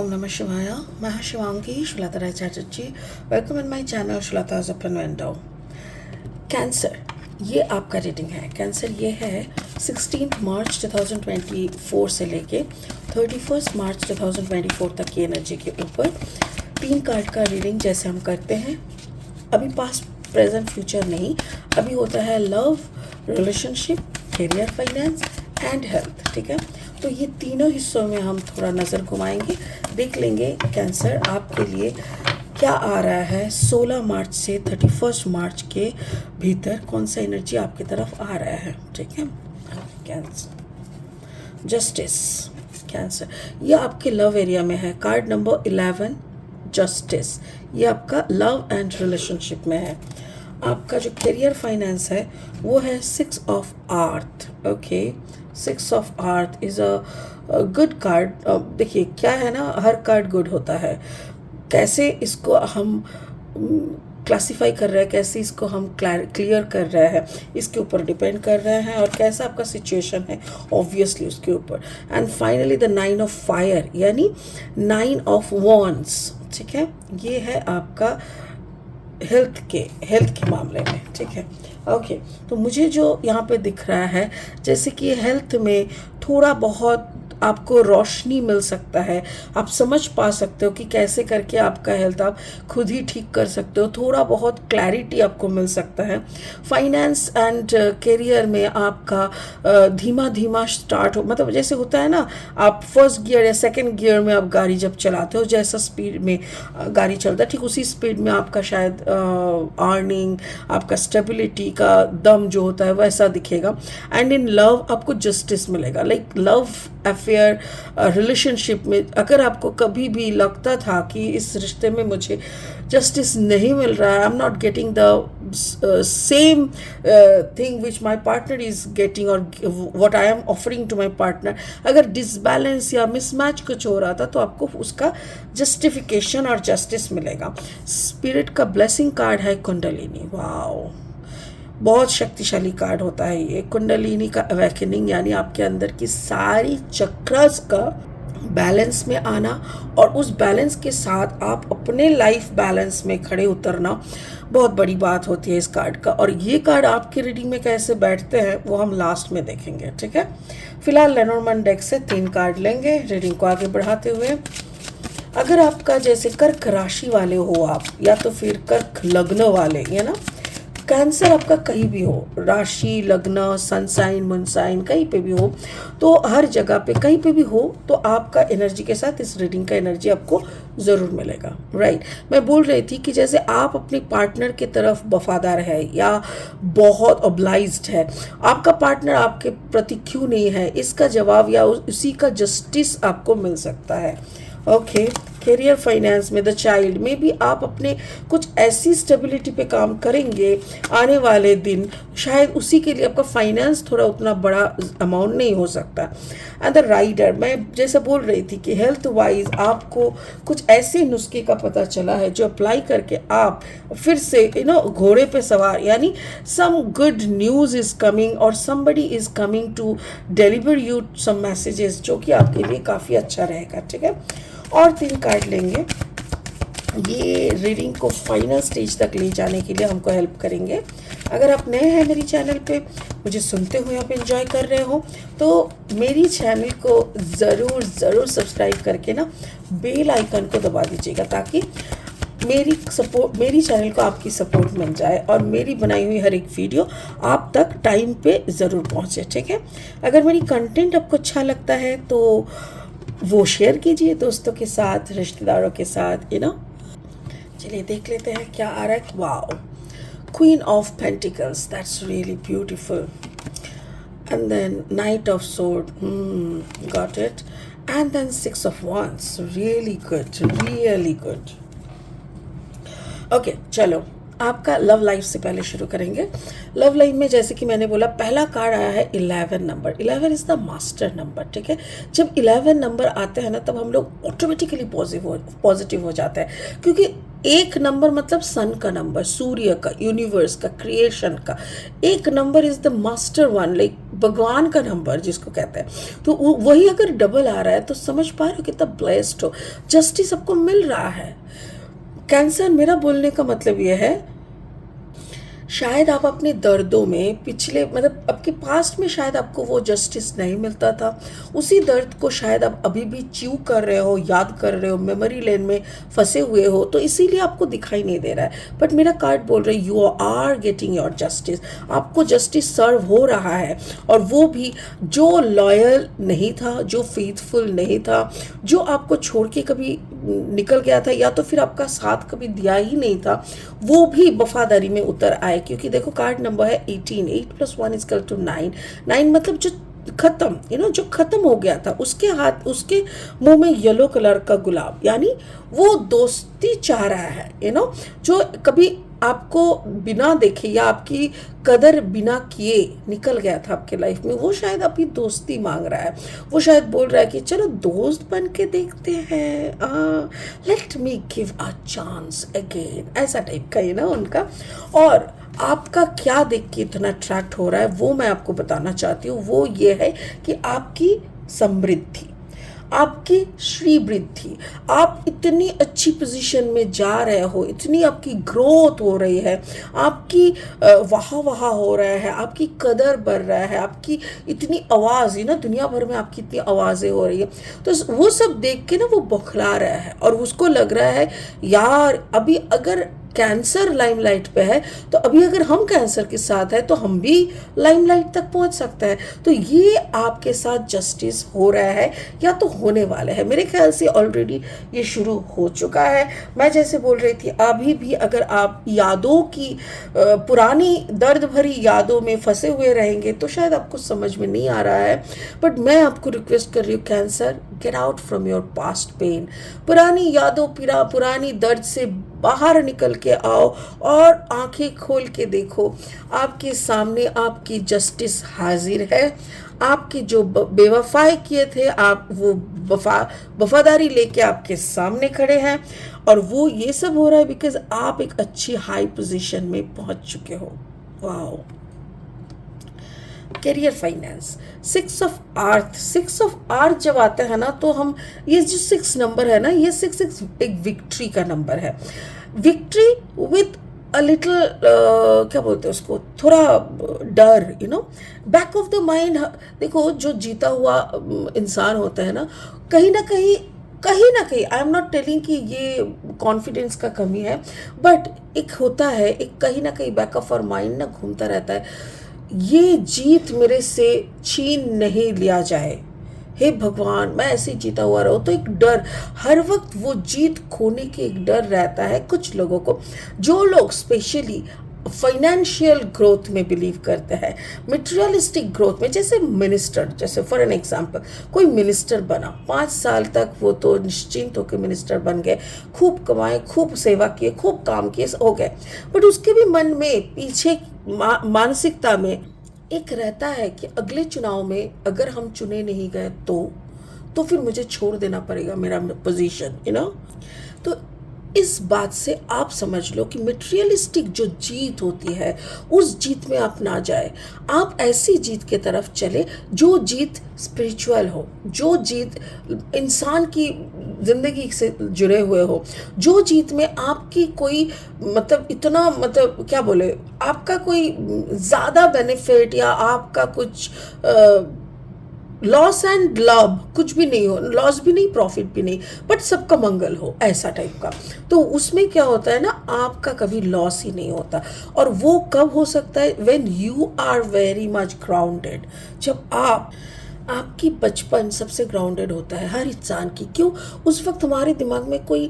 Om Namah Shivaya. मैं हूं Shivangi Shulata Rai Chatterjee. Welcome in my channel Shulata's open window. Cancer, ये आपका रीडिंग है. कैंसर ये है 16 मार्च 2024 से लेके 31 मार्च 2024 तक की एनर्जी के ऊपर 3 कार्ड का रीडिंग जैसे हम करते हैं. अभी पास्ट प्रेजेंट फ्यूचर नहीं, अभी होता है love, relationship, career, finance and health. ठीक है, तो ये तीनों हिस्सों में हम थोड़ा नज़र घुमाएंगे, देख लेंगे कैंसर आपके लिए क्या आ रहा है 16 मार्च से 31 मार्च के भीतर, कौन सा एनर्जी आपकी तरफ आ रहा है. ठीक है, कैंसर जस्टिस. कैंसर ये आपके लव एरिया में है. कार्ड नंबर 11 जस्टिस, ये आपका लव एंड रिलेशनशिप में है. आपका जो करियर फाइनेंस है वो है 6 ऑफ आर्थ. ओके, 6 ऑफ आर्थ इज़ अ गुड कार्ड. देखिए क्या है ना, हर कार्ड गुड होता है. कैसे इसको हम क्लासिफाई कर रहे हैं, कैसे इसको हम क्लियर कर रहे हैं, इसके ऊपर डिपेंड कर रहे हैं, और कैसा आपका सिचुएशन है ऑब्वियसली उसके ऊपर. And finally the 9 of fire यानी 9 ऑफ वॉन्ड्स. ठीक है, ये है आपका हेल्थ के मामले में. ठीक है, ओके. तो मुझे जो यहाँ पे दिख रहा है जैसे कि हेल्थ में थोड़ा बहुत आपको रोशनी मिल सकता है. आप समझ पा सकते हो कि कैसे करके आपका हेल्थ आप खुद ही ठीक कर सकते हो. थोड़ा बहुत क्लैरिटी आपको मिल सकता है. फाइनेंस एंड करियर में आपका धीमा धीमा स्टार्ट हो, मतलब जैसे होता है ना, आप फर्स्ट गियर या सेकंड गियर में आप गाड़ी जब चलाते हो, जैसा स्पीड में गाड़ी चलता है ठीक उसी स्पीड में आपका शायद अर्निंग, आपका स्टेबिलिटी का दम जो होता है वैसा दिखेगा. एंड इन लव आपको जस्टिस मिलेगा. लाइक लव अफेयर, रिलेशनशिप में अगर आपको कभी भी लगता था कि इस रिश्ते में मुझे जस्टिस नहीं मिल रहा है, I am not getting the same thing which my partner is getting और what I am offering to my partner, अगर डिसबैलेंस या मिसमैच कुछ हो रहा था तो आपको उसका जस्टिफिकेशन और जस्टिस मिलेगा. स्पिरिट का ब्लेसिंग कार्ड है कुंडलिनी. वाओ, बहुत शक्तिशाली कार्ड होता है ये. कुंडलिनी का अवेकनिंग यानी आपके अंदर की सारी चक्रास का बैलेंस में आना, और उस बैलेंस के साथ आप अपने लाइफ बैलेंस में खड़े उतरना बहुत बड़ी बात होती है इस कार्ड का. और ये कार्ड आपके रीडिंग में कैसे बैठते हैं वो हम लास्ट में देखेंगे. ठीक है, फिलहाल लेनोर्मैन डेक से 3 कार्ड लेंगे रीडिंग को आगे बढ़ाते हुए. अगर आपका जैसे कर्क राशि वाले हो आप, या तो फिर कर्क लग्न वाले, या ना कैंसर आपका कहीं भी हो, राशि, लग्न, सनसाइन, मूनसाइन कहीं पे भी हो, तो हर जगह पे कहीं पे भी हो तो आपका एनर्जी के साथ इस रीडिंग का एनर्जी आपको ज़रूर मिलेगा. राइट, मैं बोल रही थी कि जैसे आप अपने पार्टनर की तरफ वफादार है या बहुत ऑब्लाइज्ड है, आपका पार्टनर आपके प्रति क्यों नहीं है, इसका जवाब या उसी का जस्टिस आपको मिल सकता है. ओके, करियर फाइनेंस में द चाइल्ड में भी आप अपने कुछ ऐसी स्टेबिलिटी पे काम करेंगे आने वाले दिन, शायद उसी के लिए आपका फाइनेंस थोड़ा उतना बड़ा अमाउंट नहीं हो सकता. एंड द राइडर, मैं जैसे बोल रही थी कि हेल्थ वाइज आपको कुछ ऐसे नुस्खे का पता चला है जो अप्लाई करके आप फिर से घोड़े पे सवार, यानी some good news is coming और somebody is coming to deliver you some messages जो कि आपके लिए काफ़ी अच्छा रहेगा. ठीक है, और 3 कार्ड लेंगे. ये रीडिंग को फाइनल स्टेज तक ले जाने के लिए हमको हेल्प करेंगे. अगर आप नए हैं मेरी चैनल पे, मुझे सुनते हुए आप एंजॉय कर रहे हो, तो मेरी चैनल को ज़रूर सब्सक्राइब करके ना बेल आइकन को दबा दीजिएगा, ताकि मेरी चैनल को आपकी सपोर्ट मिल जाए और मेरी बनाई हुई हर एक वीडियो आप तक टाइम पे ज़रूर पहुँचे. ठीक है, अगर मेरी कंटेंट आपको अच्छा लगता है तो वो शेयर कीजिए दोस्तों के साथ, रिश्तेदारों के साथ. चलिए देख लेते हैं क्या आ रहा है. Wow, queen of pentacles, that's really beautiful. And then knight of sword, got it. And then 6 of wands, really good. Okay, चलो आपका लव लाइफ से पहले शुरू करेंगे. लव लाइफ में जैसे कि मैंने बोला, पहला कार्ड आया है 11 number. 11 is the master number. ठीक है, जब 11 नंबर आते हैं ना तब हम लोग ऑटोमेटिकली पॉजिटिव हो जाता है, क्योंकि 1 नंबर मतलब सन का नंबर, सूर्य का, यूनिवर्स का, क्रिएशन का. 1 number is the master one. Like भगवान का नंबर जिसको कहते हैं, तो वही अगर डबल आ रहा है तो समझ पा रहे हो कितना ब्लेस्ड हो, जस्टिस आपको मिल रहा है। कैंसर, मेरा बोलने का मतलब ये है, शायद आप अपने दर्दों में पिछले मतलब आपके पास्ट में शायद आपको वो जस्टिस नहीं मिलता था, उसी दर्द को शायद आप अभी भी च्यू कर रहे हो, याद कर रहे हो, मेमोरी लेन में फंसे हुए हो, तो इसीलिए आपको दिखाई नहीं दे रहा है। बट मेरा कार्ड बोल रहा है you are getting your justice, आपको जस्टिस सर्व हो रहा है। और वो भी जो लॉयल नहीं था, जो फेथफुल नहीं था, जो आपको छोड़ के कभी निकल गया था या तो फिर आपका साथ कभी दिया ही नहीं था, वो भी वफादारी में उतर आए। क्योंकि देखो कार्ड नंबर है 18, 8 + 1 = 9, 9 मतलब जो खत्म, जो खत्म हो गया था, उसके मुंह में येलो कलर का गुलाब, यानी वो दोस्ती चाह रहा है, जो कभी आपको बिना देखे या आपकी कदर बिना किए निकल गया था आपके लाइफ में, वो शायद अभी दोस्ती मांग रहा है। वो शायद बोल रहा है कि चलो दोस्त बन के देखते हैं, let me give a chance again, ऐसा टाइप का उनका। और आपका क्या देख के इतना अट्रैक्ट हो रहा है वो मैं आपको बताना चाहती हूँ। वो ये है कि आपकी समृद्धि, आपकी श्री वृद्धि, आप इतनी अच्छी पोजीशन में जा रहे हो, इतनी आपकी ग्रोथ हो रही है, आपकी वाह वाह हो रहा है, आपकी कदर बढ़ रहा है, आपकी इतनी आवाज़ दुनिया भर में आपकी इतनी आवाज़ें हो रही है, तो वो सब देख के वो बौखला रहा है। और उसको लग रहा है यार अभी अगर कैंसर लाइमलाइट पे है तो अभी अगर हम कैंसर के साथ है तो हम भी लाइमलाइट तक पहुंच सकते हैं। तो ये आपके साथ जस्टिस हो रहा है या तो होने वाला है, मेरे ख्याल से ऑलरेडी ये शुरू हो चुका है। मैं जैसे बोल रही थी, अभी भी अगर आप यादों की पुरानी दर्द भरी यादों में फंसे हुए रहेंगे तो शायद आपको समझ में नहीं आ रहा है। बट मैं आपको रिक्वेस्ट कर रही हूँ Cancer, get out from your past pain, पुरानी यादों पुरानी दर्द से बाहर निकल के आओ और आंखें खोल के देखो, आपके सामने आपकी जस्टिस हाजिर है। आपके जो बेवफाई किए थे, आप वो वफादारी लेके आपके सामने खड़े हैं। और वो ये सब हो रहा है बिकॉज आप एक अच्छी हाई पोजीशन में पहुंच चुके हो। Wow. Career finance, 6 of earth जब आता है ना, तो हम ये जो 6 नंबर है ना, ये 6 एक विक्ट्री का नंबर है। विक्ट्री विथ अ लिटिल क्या बोलते हैं उसको, थोड़ा डर, बैक ऑफ द माइंड। देखो जो जीता हुआ इंसान होता है ना, कहीं ना कहीं आई एम नॉट टेलिंग कि ये कॉन्फिडेंस का कमी है, बट एक होता है, एक कहीं ना कहीं बैक ऑफ आवर माइंड ना घूमता रहता है, ये जीत मेरे से छीन नहीं लिया जाए, हे भगवान मैं ऐसे जीता हुआ रहूं। तो एक डर हर वक्त, वो जीत खोने के एक डर रहता है कुछ लोगों को। जो लोग स्पेशली फाइनेंशियल ग्रोथ में बिलीव करते हैं, मटेरियलिस्टिक ग्रोथ में, जैसे मिनिस्टर, जैसे फॉर एन एग्जांपल कोई मिनिस्टर बना, 5 साल तक वो तो निश्चिंत होकर मिनिस्टर बन गए, खूब कमाए, खूब सेवा किए, खूब काम किए, हो गए। बट उसके भी मन में पीछे मानसिकता में एक रहता है कि अगले चुनाव में अगर हम चुने नहीं गए तो फिर मुझे छोड़ देना पड़ेगा मेरा पोजीशन। तो इस बात से आप समझ लो कि मटेरियलिस्टिक जो जीत होती है उस जीत में आप ना जाए, आप ऐसी जीत के तरफ चले जो जीत स्पिरिचुअल हो, जो जीत इंसान की ज़िंदगी से जुड़े हुए हो, जो जीत में आपकी कोई इतना क्या बोले, आपका कोई ज़्यादा बेनिफिट या आपका कुछ लॉस एंड लाभ कुछ भी नहीं हो, लॉस भी नहीं प्रॉफिट भी नहीं, बट सबका मंगल हो, ऐसा टाइप का। तो उसमें क्या होता है ना, आपका कभी लॉस ही नहीं होता। और वो कब हो सकता है, when you are very much grounded, जब आपकी बचपन सबसे ग्राउंडेड होता है हर इंसान की। क्यों? उस वक्त हमारे दिमाग में कोई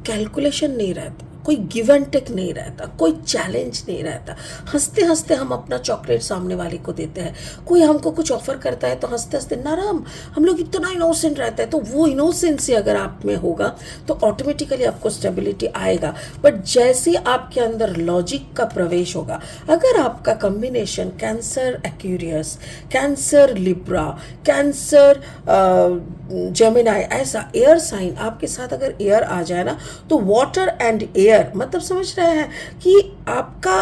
कैलकुलेशन नहीं रहता, कोई गिव एंड टेक नहीं रहता, कोई चैलेंज नहीं रहता। हंसते हंसते हम अपना चॉकलेट सामने वाले को देते हैं, कोई हमको कुछ ऑफर करता है तो हंसते हंसते नरम, हम लोग इतना इनोसेंट रहता है। तो वो इनोसेंसी अगर आप में होगा तो ऑटोमेटिकली आपको स्टेबिलिटी आएगा। बट जैसे आपके अंदर लॉजिक का प्रवेश होगा, अगर आपका combination cancer Aquarius, cancer Libra, cancer Gemini, ऐसा एयर साइन आपके साथ अगर एयर आ जाए ना, तो वाटर एंड एयर समझ रहे हैं कि आपका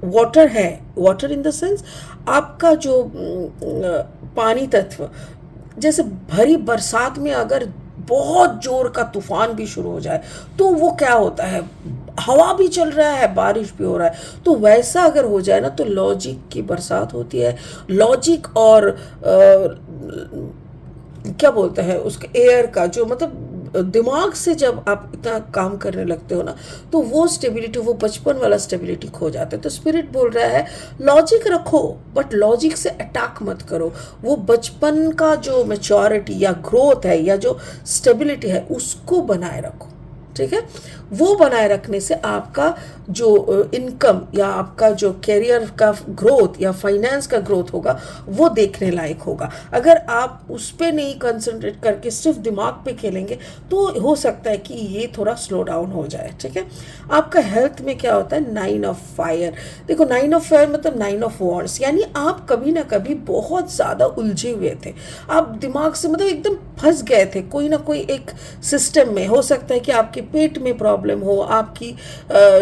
वाटर है, वाटर इन द सेंस आपका जो पानी तत्व, जैसे भरी बरसात में अगर बहुत जोर का तूफान भी शुरू हो जाए तो वो क्या होता है, हवा भी चल रहा है, बारिश भी हो रहा है, तो वैसा अगर हो जाए ना तो लॉजिक की बरसात होती है। लॉजिक और क्या बोलते हैं उसके एयर का जो मतलब दिमाग से जब आप इतना काम करने लगते हो ना तो वो स्टेबिलिटी, वो बचपन वाला स्टेबिलिटी खो जाता है। तो स्पिरिट बोल रहा है लॉजिक रखो बट लॉजिक से अटैक मत करो, वो बचपन का जो मैच्योरिटी या ग्रोथ है या जो स्टेबिलिटी है उसको बनाए रखो, ठीक है। वो बनाए रखने से आपका जो इनकम या आपका जो करियर का ग्रोथ या फाइनेंस का ग्रोथ होगा वो देखने लायक होगा। अगर आप उस पर नहीं कंसंट्रेट करके सिर्फ दिमाग पे खेलेंगे तो हो सकता है कि ये थोड़ा स्लो डाउन हो जाए, ठीक है। आपका हेल्थ में क्या होता है, 9 ऑफ फायर। देखो 9 ऑफ फायर मतलब 9 ऑफ वॉन्ड्स, यानी आप कभी ना कभी बहुत ज़्यादा उलझे हुए थे, आप दिमाग से मतलब एकदम फंस गए थे कोई ना कोई एक सिस्टम में। हो सकता है कि आपके पेट में प्रॉब्लम हो, आपकी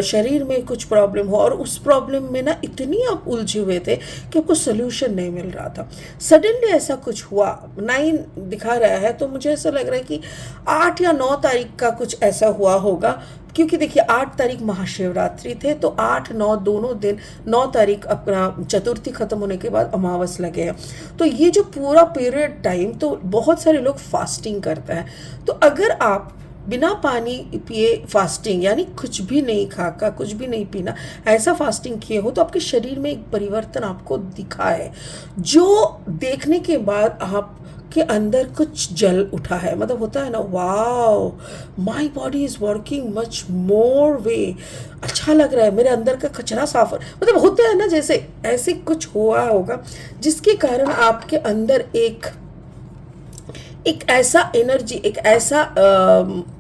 शरीर में कुछ प्रॉब्लम हो और उस प्रॉब्लम में ना इतनी आप उलझे हुए थे कि आपको सोल्यूशन नहीं मिल रहा था। सडनली ऐसा कुछ हुआ, 9 दिखा रहा है, तो मुझे ऐसा लग रहा है कि 8 या 9 तारीख का कुछ ऐसा हुआ होगा, क्योंकि देखिए 8 तारीख महाशिवरात्रि थे, तो 8 9 दोनों दिन, 9 तारीख अपना चतुर्थी खत्म होने के बाद अमावस लगे हैं, तो ये जो पूरा पीरियड टाइम तो बहुत सारे लोग फास्टिंग करते हैं। तो अगर आप बिना पानी पिए फास्टिंग, यानी कुछ भी नहीं खाकर कुछ भी नहीं पीना, ऐसा फास्टिंग किए हो तो आपके शरीर में एक परिवर्तन आपको दिखा है, जो देखने के बाद आप के अंदर कुछ जल उठा है, मतलब होता है ना, wow my body is working much more way, अच्छा लग रहा है, मेरे अंदर का कचरा साफ, मतलब होता है ना, जैसे ऐसे कुछ हुआ होगा जिसके कारण आपके अंदर एक ऐसा एनर्जी, एक ऐसा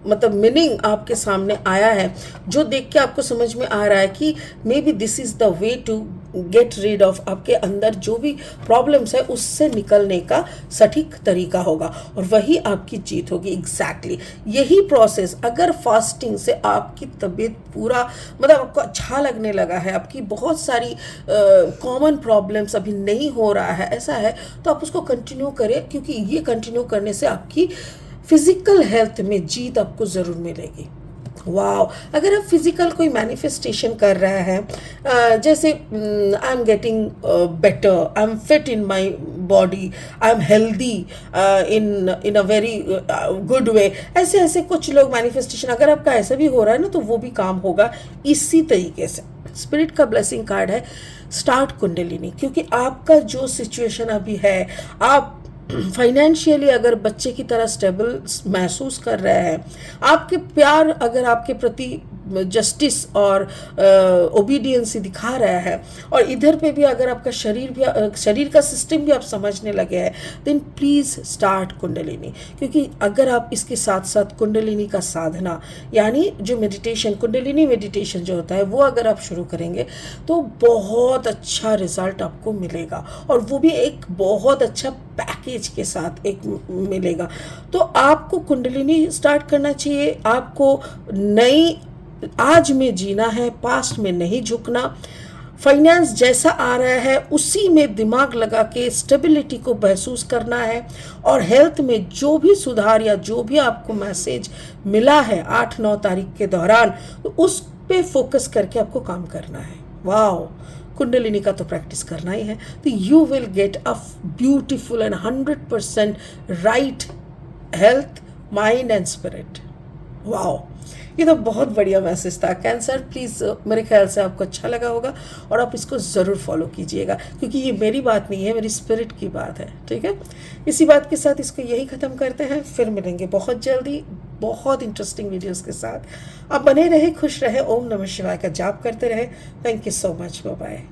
मतलब मीनिंग आपके सामने आया है जो देख के आपको समझ में आ रहा है कि maybe this is the way to get rid of, आपके अंदर जो भी प्रॉब्लम्स है उससे निकलने का सटीक तरीका होगा और वही आपकी जीत होगी। एग्जैक्टली यही प्रोसेस, अगर फास्टिंग से आपकी तबीयत पूरा मतलब आपको अच्छा लगने लगा है, आपकी बहुत सारी कॉमन प्रॉब्लम्स अभी नहीं हो रहा है, ऐसा है तो आप उसको कंटिन्यू करें, क्योंकि ये कंटिन्यू करने से आपकी फिजिकल हेल्थ में जीत आपको ज़रूर मिलेगी। वाओ, अगर आप फिजिकल कोई मैनिफेस्टेशन कर रहा है, जैसे I am getting better, I am fit in my body, I am healthy in a very good way, ऐसे ऐसे कुछ लोग मैनिफेस्टेशन, अगर आपका ऐसा भी हो रहा है ना तो वो भी काम होगा इसी तरीके से। स्पिरिट का ब्लेसिंग कार्ड है स्टार्ट कुंडलिनी, क्योंकि आपका जो सिचुएशन अभी है, आप फाइनेंशियली अगर बच्चे की तरह स्टेबल महसूस कर रहे हैं, आपके प्यार अगर आपके प्रति जस्टिस और ओबीडियंस दिखा रहा है, और इधर पे भी अगर आपका शरीर का सिस्टम भी आप समझने लगे हैं, देन प्लीज़ स्टार्ट कुंडलिनी। क्योंकि अगर आप इसके साथ साथ कुंडलिनी का साधना, यानी जो मेडिटेशन, कुंडलिनी मेडिटेशन जो होता है वो अगर आप शुरू करेंगे तो बहुत अच्छा रिजल्ट आपको मिलेगा, और वो भी एक बहुत अच्छा पैकेज के साथ एक मिलेगा। तो आपको कुंडलिनी स्टार्ट करना चाहिए, आपको नई आज में जीना है, पास्ट में नहीं झुकना, फाइनेंस जैसा आ रहा है उसी में दिमाग लगा के स्टेबिलिटी को महसूस करना है, और हेल्थ में जो भी सुधार या जो भी आपको मैसेज मिला है 8-9 तारीख के दौरान, तो उस पे फोकस करके आपको काम करना है। वाओ, कुंडलिनी का तो प्रैक्टिस करना ही है, तो you will get a beautiful and 100% right health, mind and spirit. Wow, ये तो बहुत बढ़िया मैसेज था। कैंसर, प्लीज़ मेरे ख्याल से आपको अच्छा लगा होगा और आप इसको ज़रूर फॉलो कीजिएगा, क्योंकि ये मेरी बात नहीं है, मेरी स्पिरिट की बात है, ठीक है। इसी बात के साथ इसको यही ख़त्म करते हैं, फिर मिलेंगे बहुत जल्दी बहुत इंटरेस्टिंग वीडियोस के साथ। आप बने रहे, खुश रहे, ओम नमः शिवाय का जाप करते रहे। Thank you so much, bye bye.